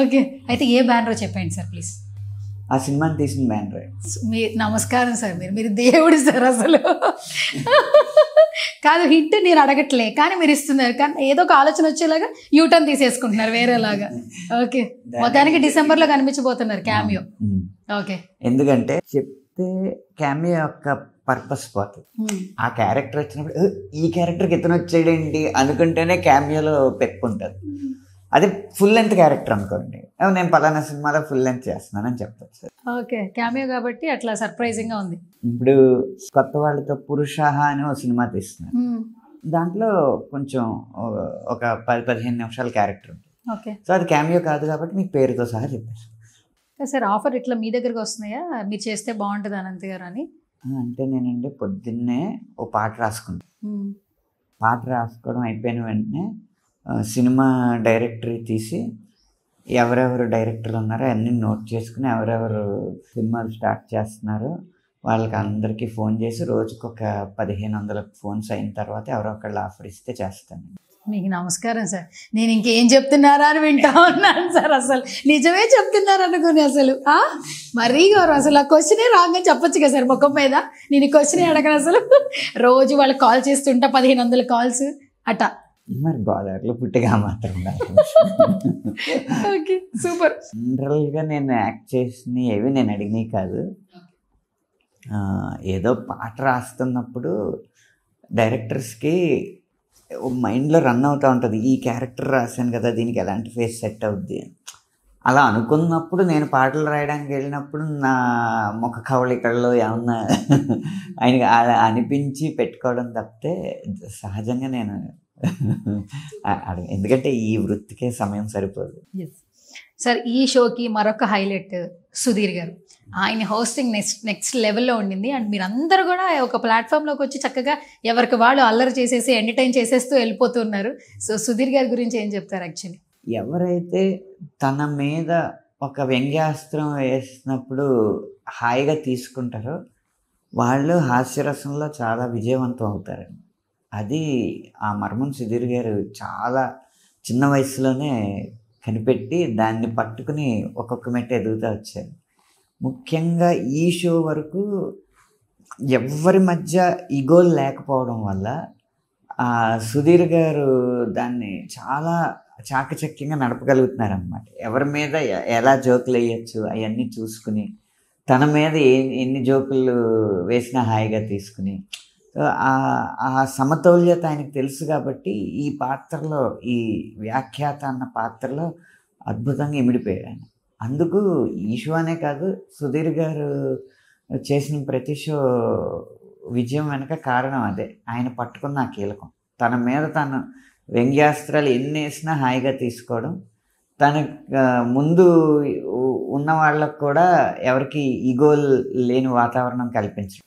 ఓకే. అయితే ఏ బ్యానర్ చెప్పండి సార్ ప్లీజ్. ఆ సినిమాని తీసిన బ్యానర్. నమస్కారం సార్, మీరు దేవుడు సార్ అసలు. కాదు, హిట్ నేను అడగట్లే కానీ మీరు ఇస్తున్నారు, కానీ ఏదో ఒక ఆలోచన వచ్చేలాగా యూటర్న్ తీసేసుకుంటున్నారు వేరేలాగా. ఓకే. మొత్తానికి డిసెంబర్లో కనిపించబోతున్నారు క్యామియో. ఓకే. ఎందుకంటే చెప్తే క్యామియో యొక్క పర్పస్ పోతుంది. ఆ క్యారెక్టర్ వచ్చినప్పుడు ఈ క్యారెక్టర్కి ఇతను వచ్చేయండి అనుకుంటేనే క్యామియోలో పెట్టుకుంటుంది. అదే ఫుల్ లెంత్ క్యారెక్టర్ అనుకోండి, నేను పలానా సినిమాలో ఫుల్ లెంత్ చేస్తున్నానని చెప్తాను సార్. ఓకే. క్యామియో కాబట్టి అట్లా సర్ప్రైజింగ్ గా ఉంది. ఇప్పుడు కొత్త వాళ్ళతో పురుషాహ అని ఒక సినిమా తీస్తున్నారు. దాంట్లో కొంచెం ఒక 10-15 నిమిషాల క్యారెక్టర్ ఉంటుంది. ఓకే. సో అది క్యామియో కాదు కాబట్టి మీకు పేరుతో సహా చెప్పేసి. సార్ ఆఫర్ ఇట్లా మీ దగ్గరకు వస్తున్నాయా, మీరు చేస్తే బాగుంటుంది అనంత్ గారు అని? అంటే నేనండి పొద్దున్నే ఓ పాట రాసుకుంటాను. పాట రాసుకోవడం అయిపోయిన వెంటనే సినిమా డైరెక్టరీ తీసి ఎవరెవరు డైరెక్టర్లు ఉన్నారో అన్నీ నోట్ చేసుకుని ఎవరెవరు సినిమాలు స్టార్ట్ చేస్తున్నారో వాళ్ళకి అందరికీ ఫోన్ చేసి రోజుకి ఒక 1500 ఫోన్స్ అయిన తర్వాత ఎవరో ఒకళ్ళు ఆఫర్ ఇస్తే చేస్తాను. మీకు నమస్కారం సార్. నేను ఇంకేం చెప్తున్నారా అని వింటా ఉన్నాను సార్. అసలు నిజమే చెప్తున్నారు అనుకుని అసలు మరీ గారు అసలు ఆ క్వశ్చనే రాంగ్ అని చెప్పొచ్చు కదా సార్ ముఖం మీద. నేను ఈ క్వశ్చనే అడగను అసలు. రోజు వాళ్ళకి కాల్ చేస్తుంటా 1500 కాల్స్ అట. మరి గోదావరిలో పుట్టిగా మాత్రం ఓకే. సూపర్. జనరల్గా నేను యాక్ట్ చేసిన ఏవి నేను అడిగినవి కాదు. ఏదో పాట రాస్తున్నప్పుడు డైరెక్టర్స్కి మైండ్లో రన్ అవుతూ ఉంటుంది, ఈ క్యారెక్టర్ రాశాను కదా దీనికి ఎలాంటి ఫేస్ సెట్ అవుద్ది. అలా అనుకున్నప్పుడు నేను పాటలు రాయడానికి వెళ్ళినప్పుడు నా ముఖ కవళికల్లో ఏమన్నా ఆయనకి అలా అనిపించి పెట్టుకోవడం తప్పితే సహజంగా నేను ఎందుకంటే ఈ వృత్తికే సమయం సరిపోదు. సార్ ఈ షోకి మరొక హైలైట్ సుధీర్ గారు. ఆయన హోస్టింగ్ నెక్స్ట్ లెవెల్లో ఉండింది. అండ్ మీరందరూ కూడా ఒక ప్లాట్ఫామ్లోకి వచ్చి చక్కగా ఎవరికి వాళ్ళు అల్లరి చేసేసి ఎంటర్టైన్ చేసేస్తూ వెళ్ళిపోతున్నారు. సో సుధీర్ గారి గురించి ఏం చెప్తారు? యాక్చువల్లీ ఎవరైతే తన మీద ఒక వ్యంగ్యాస్త్రం వేసినప్పుడు హాయిగా తీసుకుంటారో వాళ్ళు హాస్యరసంలో చాలా విజయవంతం అవుతారండి. అది ఆ మర్మం సుధీర్ గారు చాలా చిన్న వయసులోనే కనిపెట్టి దాన్ని పట్టుకుని ఒక్కొక్క మెట్టు ఎదుగుతూ వచ్చారు. ముఖ్యంగా ఈ షో వరకు ఎవ్వరి మధ్య ఈగోలు లేకపోవడం వల్ల సుధీర్ గారు దాన్ని చాలా చాకచక్యంగా నడపగలుగుతున్నారన్నమాట. ఎవరి మీద ఎలా జోకులు వేయచ్చు అవన్నీ చూసుకుని తన మీద ఎన్ని జోకులు వేసినా హాయిగా తీసుకుని ఆ సమతౌల్యత ఆయనకు తెలుసు కాబట్టి ఈ పాత్రలో, ఈ వ్యాఖ్యాత అన్న పాత్రలో అద్భుతంగా ఇమిడిపోయాడు ఆయన. అందుకు ఈ షో అనే కాదు, సుధీర్ గారు చేసిన ప్రతి షో విజయం వెనక కారణం అదే. ఆయన పట్టుకున్న ఆ కీలకం, తన మీద తను వ్యంగ్యాస్త్రాలు ఎన్ని వేసినా హాయిగా తీసుకోవడం, తన ముందు ఉన్న వాళ్ళకు కూడా ఎవరికి ఈగోల్ లేని వాతావరణం కల్పించడం.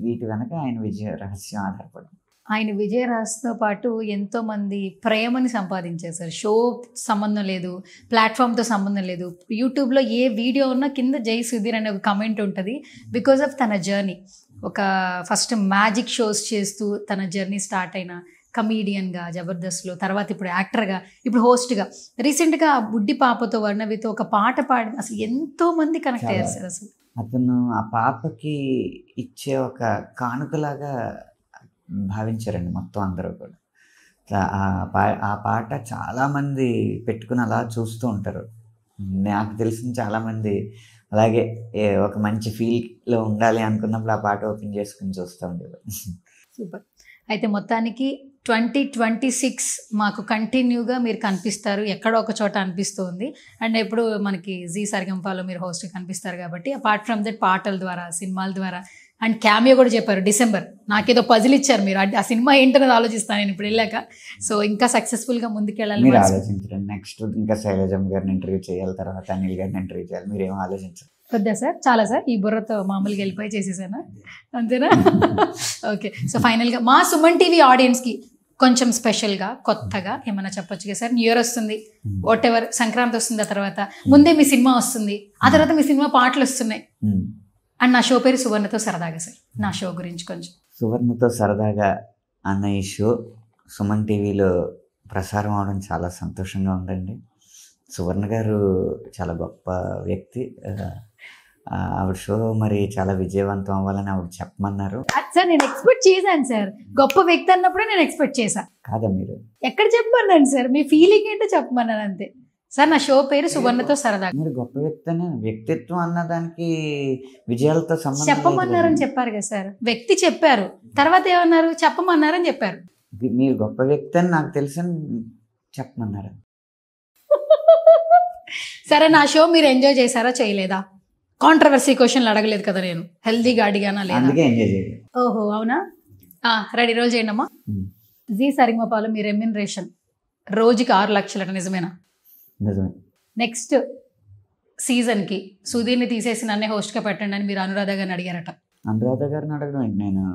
వీటి వెనక ఆయన విజయ రహస్యం ఆధారపడింది. ఆయన విజయ రహస్యంతో పాటు ఎంతోమంది ప్రేమని సంపాదించేశారు. షో సంబంధం లేదు, ప్లాట్ఫామ్తో సంబంధం లేదు. యూట్యూబ్లో ఏ వీడియో ఉన్నా కింద జై సుధీర్ అనే ఒక కమెంట్ ఉంటుంది. బికాజ్ ఆఫ్ తన జర్నీ, ఒక ఫస్ట్ మ్యాజిక్ షోస్ చేస్తూ తన జర్నీ స్టార్ట్ అయిన కమీడియన్గా జబర్దస్త్లో, తర్వాత ఇప్పుడు యాక్టర్గా, ఇప్పుడు హోస్ట్గా, రీసెంట్గా బుడ్డి పాపతో వర్ణవితో ఒక పాట పాడి అసలు ఎంతోమంది కనెక్ట్ అయ్యారు సార్. అసలు అతను ఆ పాపకి ఇచ్చే ఒక కానుకలాగా భావించారండి మొత్తం అందరూ కూడా. ఆ పాట చాలామంది పెట్టుకుని అలా చూస్తూ ఉంటారు. నాకు తెలిసిన చాలామంది అలాగే ఒక మంచి ఫీల్లో ఉండాలి అనుకున్నప్పుడు ఆ పాట ఓపెన్ చేసుకుని చూస్తూ ఉండేవారు. సూపర్. అయితే మొత్తానికి 2026 మాకు కంటిన్యూగా మీరు కనిపిస్తారు, ఎక్కడో ఒక చోట అనిపిస్తుంది. అండ్ ఎప్పుడు మనకి జీ సరిగంపాలో మీరు హోస్ట్ కనిపిస్తారు కాబట్టి, అపార్ట్ ఫ్రమ్ దట్ పాటల ద్వారా, సినిమాల ద్వారా, అండ్ క్యామియో కూడా చెప్పారు డిసెంబర్. నాకేదో పజిల్ ఇచ్చారు మీరు, ఆ సినిమా ఏంటనేది ఆలోచిస్తాను నేను ఇప్పుడు వెళ్ళాక. సో ఇంకా సక్సెస్ఫుల్గా ముందుకెళ్ళాలి. మీరు ఆలోచించండి, నెక్స్ట్ ఇంకా శైలజమ్మ గారిని ఇంటర్వ్యూ చేయాలి, తర్వాత అనిల్ గారిని ఇంటర్వ్యూ చేయాలి, మీరేమో ఆలోచించారు. వద్దా సార్? చాలా సార్, ఈ బుర్రతో మామూలుగా వెళ్ళిపోయి చేసేసానా, అంతేనా? ఓకే. సో ఫైనల్గా మా సుమన్ టీవీ ఆడియన్స్కి కొంచెం స్పెషల్గా కొత్తగా ఏమైనా చెప్పొచ్చు కదా సార్? న్యూ ఇయర్ వస్తుంది, వాట్ ఎవర్, సంక్రాంతి వస్తుంది, ఆ తర్వాత ముందే మీ సినిమా వస్తుంది, ఆ తర్వాత మీ సినిమా పాటలు వస్తున్నాయి. అండ్ నా షో పేరు సువర్ణతో సరదాగా సార్. నా షో గురించి కొంచెం. సువర్ణతో సరదాగా అన్న ఈ షో సుమన్ టీవీలో ప్రసారం అవడం చాలా సంతోషంగా ఉందండి. సువర్ణ గారు చాలా గొప్ప వ్యక్తి. ఆవిడ షో మరి చాలా విజయవంతం అవ్వాలని ఆవిడ చెప్పమన్నారు. సార్ నేను ఎక్స్పెక్ట్ చేశాను సార్, గొప్ప వ్యక్తి అన్నప్పుడే నేను ఎక్స్పెక్ట్ చేశాను. కాదా మీరు ఎక్కడ చెప్పమన్నాను సార్? మీ ఫీలింగ్ ఏంటో చెప్పమన్నాను అంతే సార్. నా షో పేరు సువర్ణతో సరదాగా. మీరు గొప్ప వ్యక్తి అని, వ్యక్తిత్వం అన్నదానికి విజయాలతో సంబంధం చెప్పమన్నారని చెప్పారు కదా సార్. వ్యక్తి చెప్పారు, తర్వాత ఏమన్నారు? చెప్పమన్నారని చెప్పారు. మీరు గొప్ప వ్యక్తి అని నాకు తెలుసని చెప్పమన్నారు. సరే, నా షో మీరు ఎంజాయ్ చేశారా చేయలేదా? కాంట్రవర్సీ క్వశ్చన్లు అడగలేదు కదా నేను, హెల్దీగా అడిగానా లేదా? అందుకే ఎంజాయ్ చేయాలి. ఓహో అవునా? రెడీ, రోజు చేయండి అమ్మా. జీ సరిగమపాలో మీ రెమ్యునరేషన్ రోజుకి 6 లక్షలు, నిజమేనా? నిజమే. నెక్స్ట్ సీజన్కి సుధీర్ని తీసేసి నన్నే హోస్ట్గా పెట్టండి అని మీరు అనురాధ గారిని అడిగారట. అనురాధ గారిని అడగడం నేను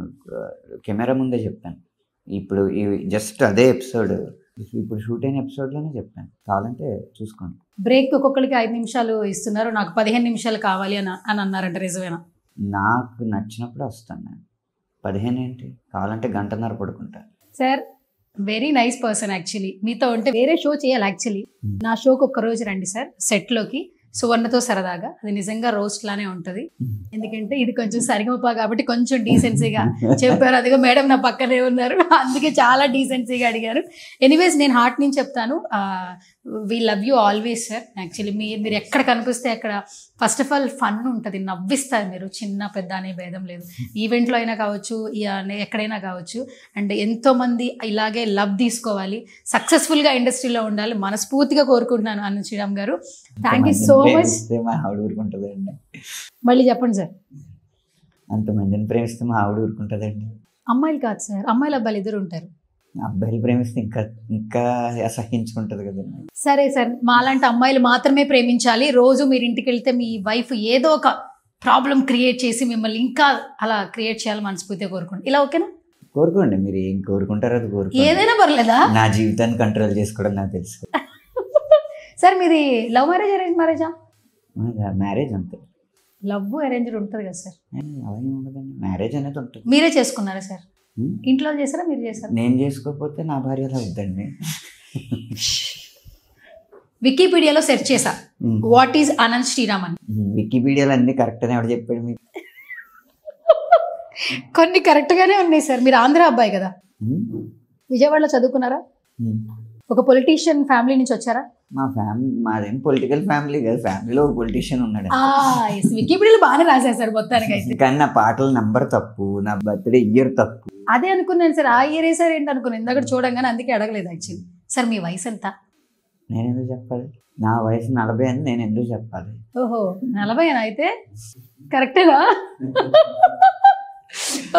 కెమెరా ముందే చెప్తాను. ఇప్పుడు జస్ట్ అదే ఎపిసోడ్, ఇప్పుడు షూట్ అయిన ఎపిసోడ్లోనే చెప్పాను, కావాలంటే చూసుకోండి. బ్రేక్ ఒక్కొక్కరికి 5 నిమిషాలు ఇస్తున్నారు, నాకు 15 నిమిషాలు కావాలి అని అన్నారంట, నిజమేనా? నాకు నచ్చినప్పుడు వస్తాను నేను. 15 ఏంటి, కావాలంటే గంటన్నర పడుకుంటా. Sir very nice person actually. మీతో ఉంటే వేరే షో చేయాలి యాక్చువల్లీ. నా షోకి ఒక్కరోజు రండి సార్ సెట్లోకి, సువర్ణతో సరదాగా. అది నిజంగా రోస్ట్ లానే ఉంటుంది, ఎందుకంటే ఇది కొంచెం సరిగమపా కాబట్టి కొంచెం డీసెన్సీగా చెప్పారు. అదిగో మేడం నా పక్కనే ఉన్నారు, అందుకే చాలా డీసెన్సీగా అడిగారు. ఎనీవేస్ నేను హార్ట్ నుంచి చెప్తాను, we love you always sir. Actually మీరు ఎక్కడ కనిపిస్తే అక్కడ ఫస్ట్ ఆఫ్ ఆల్ ఫన్ ఉంటుంది, నవ్విస్తారు మీరు, చిన్న పెద్ద అనే భేదం లేదు. ఈవెంట్లో అయినా కావచ్చు, ఎక్కడైనా కావచ్చు. అండ్ ఎంతోమంది ఇలాగే లవ్ తీసుకోవాలి, సక్సెస్ఫుల్గా ఇండస్ట్రీలో ఉండాలి మనస్ఫూర్తిగా కోరుకుంటున్నాను అను శ్రీరామ్ గారు. Thank you so much. ఆవిడ ఊరుకుంటుందండి. మళ్ళీ చెప్పండి సార్. అంతమందిని ప్రేమిస్తే మా ఆవిడ ఊరుకుంటుందండి. అమ్మాయిలు కాదు సార్, అమ్మాయిలు అబ్బాయిలు ఇద్దరు ఉంటారు. అబ్బాయిలు ప్రేమిస్తే ఇంకా అసహించుకుంటుంది కదండి. సరే సార్, మాలాంటి అమ్మాయిలు మాత్రమే ప్రేమించాలి. రోజు మీరు ఇంటికి వెళ్తే మీ వైఫ్ ఏదో ఒక ప్రాబ్లం క్రియేట్ చేసి మిమ్మల్ని ఇంకా అలా క్రియేట్ చేయాలి మనస్ఫూర్తిగా కోరుకోండి. ఇలా ఓకేనా? కోరుకోండి, మీరు ఏం కోరుకుంటారో అది కోరుకోండి. ఏదైనా పర్లేదా? నా జీవితాన్ని కంట్రోల్ చేసుకోవడం నాకు తెలుసు. సార్ మీది లవ్ మ్యారేజ్ అరేంజ్ మ్యారేజా? మ్యారేజ్ అంతే. లవ్ అరేంజ్డ్ ఉంటుంది కదా సార్? అలాగే ఉండదండి, మ్యారేజ్ అనేది ఉంటుంది. మీరే చేసుకున్నారా సార్? ఇంట్లో చేసారా మీరు చేసారా? నేను చేసుకోకపోతే నా భార్య ఎలా అవుద్దండి? వికీపీడియాలో సెర్చ్ చేసా వాట్ ఈజ్ అనంత్ శ్రీరామ్ అని. వికీపీడియాలో అన్ని కరెక్ట్ అని ఎవరు చెప్పాడు మీకు? కొన్ని కరెక్ట్ గానే ఉన్నాయి సార్. మీరు ఆంధ్ర అబ్బాయి కదా, విజయవాడలో చదువుకున్నారా? ఒక పొలిటీషియన్ ఫ్యామిలీ నుంచి వచ్చారా? మా ఫ్యామిలీ మాదేం పొలిటికల్ ఫ్యామిలీ కదా, ఫ్యామిలీలో ఒక పొలిటీషియన్ ఉన్నాడు. వికీపీడియాలో బాగానే రాసేసారు మొత్తానికి అయితే. కానీ నా పాటల నంబర్ తప్పు, నా బర్త్డే ఇయర్ తప్పు. అదే అనుకున్నాను సార్, ఆ ఇయర్ వేసారు ఏంటి అనుకున్నాను ఇందాక చూడంగానే, అందుకే అడగలేదు యాక్చువల్లీ. సార్ మీ వయసు ఎంత? నేను ఎందుకు చెప్పాలి? నా వయసు 40 అని నేను ఎందుకు చెప్పాలి? ఓహో 40 అయితే కరెక్టేనా?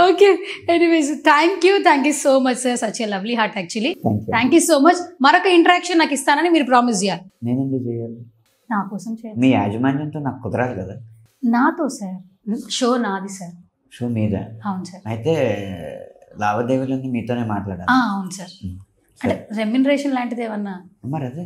Okay, anyways thank you so much sir, such a lovely heart actually. Thank you so much. మరొక ఇంటరాక్షన్ నాకు ఇస్తానని మీరు ప్రామిస్ చేయాలి. నేను ఎందుకు చేయాలి? నా కోసం చేయాలి. మీ యాజమాన్యంతో నాకు కుదరాలి కదా. నాతో సార్, షో నాది సార్. షో మీద? అవును సార్. అయితే లావాదేవీలన్నీ మీతోనే మాట్లాడాలి. అవును సార్. అంటే రెమ్యునరేషన్ లాంటిది ఏమన్నా? మరి అదే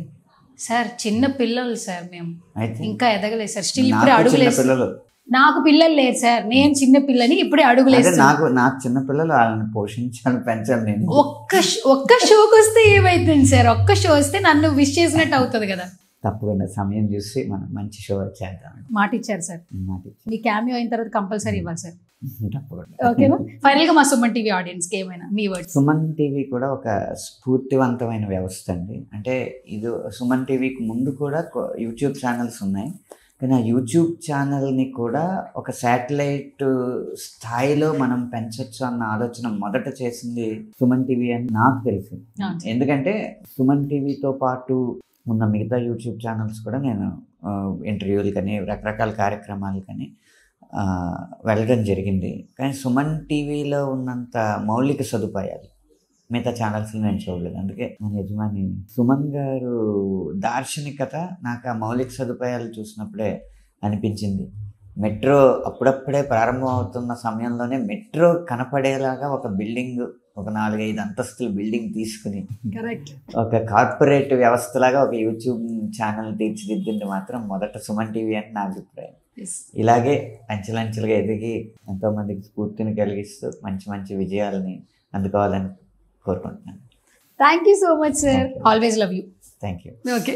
సార్, చిన్న పిల్లలు సార్ మేము, అయితే ఇంకా ఎదగలేదు సార్. స్టిల్ ఇప్పుడే అడుగులేదు. పిల్లలు నాకు పిల్లలు లేరు సార్, నేను చిన్న పిల్లని, ఇప్పుడే అడుగులేదు. నాకు చిన్న పిల్లలు, వాళ్ళని పోషించాలి, పెంచాలి. నేను ఒక్క షోకి వస్తే ఏమైతుంది సార్? ఒక్క షో వస్తే నన్ను విష్ చేసినట్టు అవుతుంది కదా. తప్పకుండా సమయం చూసి మనం మంచి షో చేద్దాం. మాట ఇచ్చారు సార్. మీ క్యామియో అయిన తర్వాత కంపల్సరీ ఇవ్వాలి సార్. తప్పకుండా. ఓకేనా? ఫైనల్ గా మా సుమన్ టీవీ ఆడియన్స్ కి ఏమైనా మీ వర్డ్స్? సుమన్ టీవీ కూడా ఒక స్ఫూర్తివంతమైన వ్యవస్థ అండి. అంటే ఇది సుమన్ టీవీకి ముందు కూడా యూట్యూబ్ ఛానల్స్ ఉన్నాయి, కానీ ఆ యూట్యూబ్ ఛానల్ని కూడా ఒక శాటిలైట్ స్థాయిలో మనం పెంచవచ్చు అన్న ఆలోచన మొదట చేసింది సుమన్ టీవీ అని నాకు తెలిసి. ఎందుకంటే సుమన్ టీవీతో పాటు ఉన్న మిగతా యూట్యూబ్ ఛానల్స్ కూడా నేను ఇంటర్వ్యూలు కానీ రకరకాల కార్యక్రమాలు కానీ వెళ్ళడం జరిగింది. కానీ సుమన్ టీవీలో ఉన్నంత మౌలిక సదుపాయాలు మిగతా ఛానల్స్లో నేను చూడలేదు. అందుకే మన యజమాని సుమన్ గారు దార్శనికత నాకు ఆ మౌలిక సదుపాయాలు చూసినప్పుడే అనిపించింది. మెట్రో అప్పుడప్పుడే ప్రారంభం అవుతున్న సమయంలోనే మెట్రో కనపడేలాగా ఒక బిల్డింగ్, ఒక 4-5 అంతస్తుల బిల్డింగ్ తీసుకుని ఒక కార్పొరేట్ వ్యవస్థలాగా ఒక యూట్యూబ్ ఛానల్ తీర్చిదిద్దింది మాత్రం మొదట సుమన్ టీవీ అని నా అభిప్రాయం. ఇలాగే అంచెలంచెలుగా ఎదిగి ఎంతోమందికి స్ఫూర్తిని కలిగిస్తూ మంచి మంచి విజయాలని అందుకోవాలని కోరుకుంటున్నాను. Thank you so much sir. Always love you. Thank you. Okay.